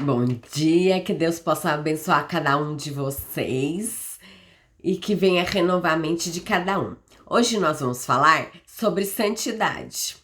Bom dia, que Deus possa abençoar cada um de vocês e que venha renovar a mente de cada um. Hoje nós vamos falar sobre santidade.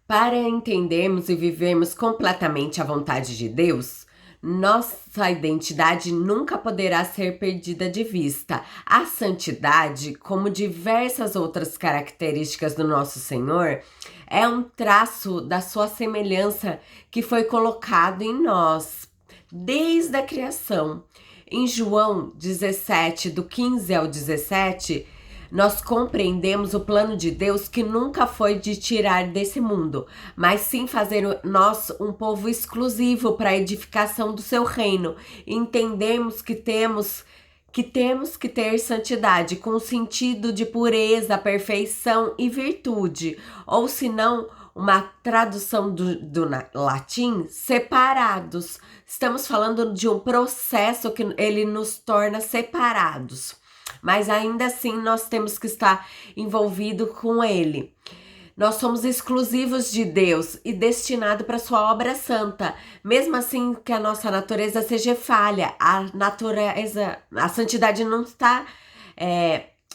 Para entendermos e vivermos completamente a vontade de Deus, nossa identidade nunca poderá ser perdida de vista. A santidade, como diversas outras características do nosso Senhor, é um traço da sua semelhança que foi colocado em nós desde a criação. Em João 17, do 15 ao 17, nós compreendemos o plano de Deus que nunca foi de tirar desse mundo, mas sim fazer nós um povo exclusivo para a edificação do seu reino. Entendemos que temos que ter santidade com o sentido de pureza, perfeição e virtude, ou se não, uma tradução do latim, separados. Estamos falando de um processo que ele nos torna separados, mas ainda assim nós temos que estar envolvido com ele. Nós somos exclusivos de Deus e destinados para sua obra santa. Mesmo assim que a nossa natureza seja falha, a santidade não está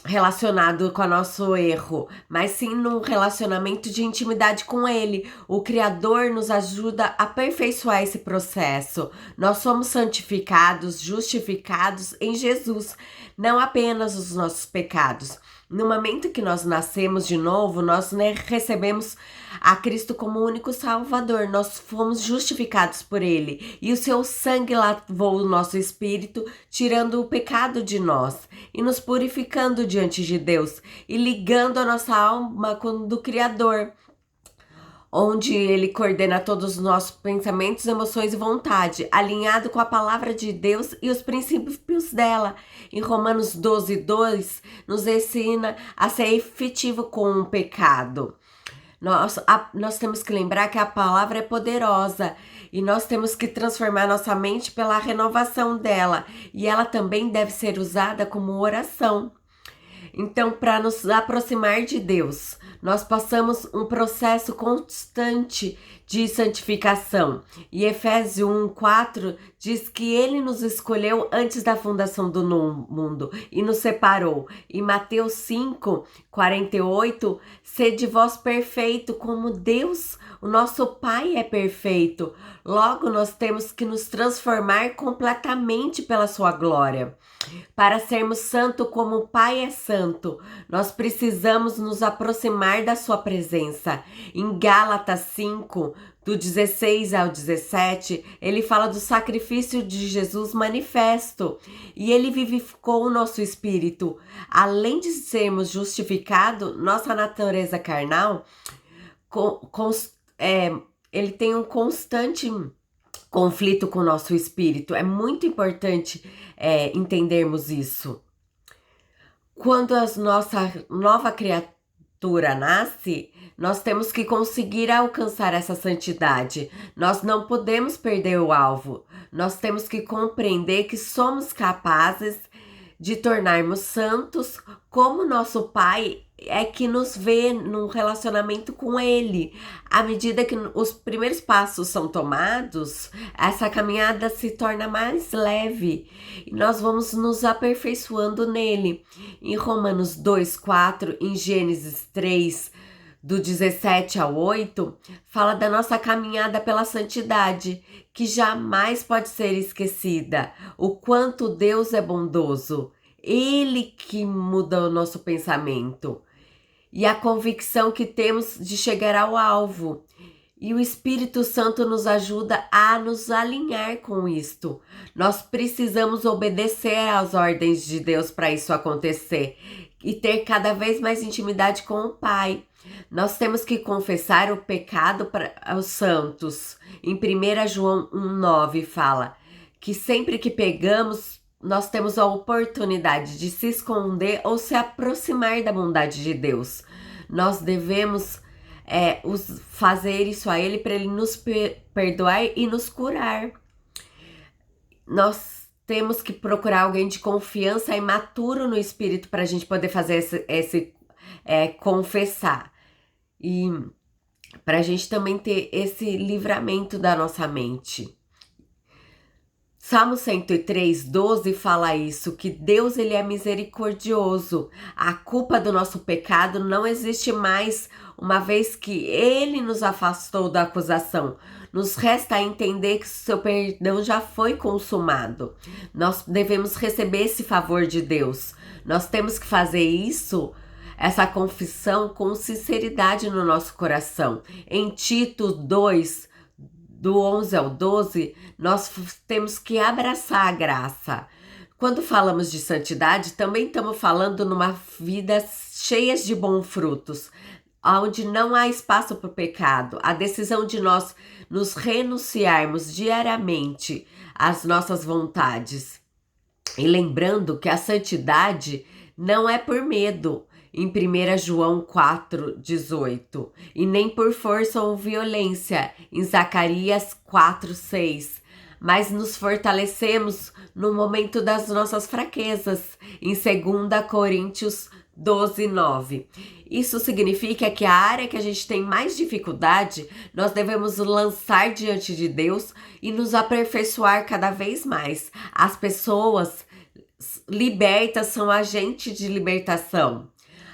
relacionado com o nosso erro, mas sim no relacionamento de intimidade com Ele. O Criador nos ajuda a aperfeiçoar esse processo. Nós somos santificados, justificados em Jesus, não apenas os nossos pecados. No momento que nós nascemos de novo, nós recebemos a Cristo como único Salvador. Nós fomos justificados por Ele. E o seu sangue lavou o nosso espírito, tirando o pecado de nós e nos purificando diante de Deus e ligando a nossa alma com o do Criador, onde Ele coordena todos os nossos pensamentos, emoções e vontade, alinhado com a palavra de Deus e os princípios dela. Em Romanos 12, 2, nos ensina a ser efetivo com o pecado. Nós temos que lembrar que a palavra é poderosa e nós temos que transformar nossa mente pela renovação dela. E ela também deve ser usada como oração. Então, para nos aproximar de Deus, nós passamos um processo constante de santificação. E Efésios 1:4 diz que Ele nos escolheu antes da fundação do mundo e nos separou. E Mateus 5:48, sede vós perfeito, como Deus, o nosso Pai, é perfeito. Logo, nós temos que nos transformar completamente pela sua glória. Para sermos santos como o Pai é santo, nós precisamos nos aproximar da sua presença. Em Gálatas 5, do 16 ao 17, ele fala do sacrifício de Jesus manifesto e ele vivificou o nosso espírito. Além de sermos justificados, nossa natureza carnal, ele tem um constante conflito com o nosso espírito. É muito importante entendermos isso. Quando a nossa nova criatura nasce, nós temos que conseguir alcançar essa santidade. Nós não podemos perder o alvo. Nós temos que compreender que somos capazes de tornarmos santos como nosso Pai é que nos vê num relacionamento com Ele. À medida que os primeiros passos são tomados, essa caminhada se torna mais leve e nós vamos nos aperfeiçoando nele. Em Romanos 2:4, em Gênesis 3, do 17 ao 8, fala da nossa caminhada pela santidade, que jamais pode ser esquecida. O quanto Deus é bondoso. Ele que muda o nosso pensamento e a convicção que temos de chegar ao alvo. E o Espírito Santo nos ajuda a nos alinhar com isto. Nós precisamos obedecer às ordens de Deus para isso acontecer e ter cada vez mais intimidade com o Pai. Nós temos que confessar o pecado para os santos. Em 1 João 1:9 fala que sempre que pegamos, nós temos a oportunidade de se esconder ou se aproximar da bondade de Deus. Nós devemos fazer isso a Ele para Ele nos perdoar e nos curar. Nós temos que procurar alguém de confiança e maturo no Espírito para a gente poder fazer esse confessar. E para a gente também ter esse livramento da nossa mente. Salmo 103:12 fala isso, que Deus ele é misericordioso. A culpa do nosso pecado não existe mais, uma vez que ele nos afastou da acusação. Nos resta entender que seu perdão já foi consumado. Nós devemos receber esse favor de Deus. Nós temos que fazer isso, essa confissão, com sinceridade no nosso coração. Em Tito 2, do 11 ao 12, nós temos que abraçar a graça. Quando falamos de santidade, também estamos falando numa vida cheia de bons frutos, onde não há espaço para o pecado. A decisão de nós nos renunciarmos diariamente às nossas vontades. E lembrando que a santidade não é por medo, em 1 João 4:18, e nem por força ou violência, em Zacarias 4:6, mas nos fortalecemos no momento das nossas fraquezas, em 2 Coríntios 12:9. Isso significa que a área que a gente tem mais dificuldade, nós devemos lançar diante de Deus e nos aperfeiçoar cada vez mais. As pessoas libertas são agentes de libertação.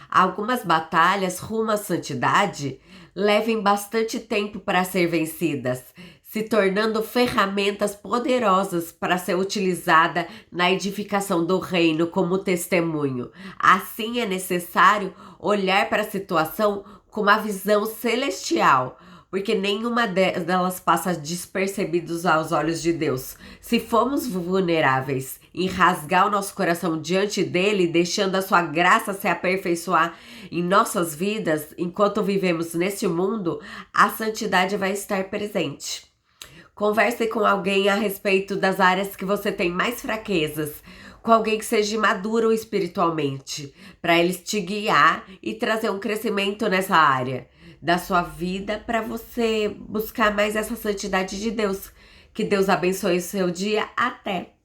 Algumas batalhas rumo à santidade levam bastante tempo para ser vencidas, se tornando ferramentas poderosas para ser utilizada na edificação do reino como testemunho. Assim é necessário olhar para a situação com uma visão celestial, porque nenhuma delas passa despercebidas aos olhos de Deus. Se formos vulneráveis em rasgar o nosso coração diante dele, deixando a sua graça se aperfeiçoar em nossas vidas, enquanto vivemos neste mundo, a santidade vai estar presente. Converse com alguém a respeito das áreas que você tem mais fraquezas, com alguém que seja maduro espiritualmente, para eles te guiar e trazer um crescimento nessa área da sua vida, para você buscar mais essa santidade de Deus. Que Deus abençoe o seu dia. Até!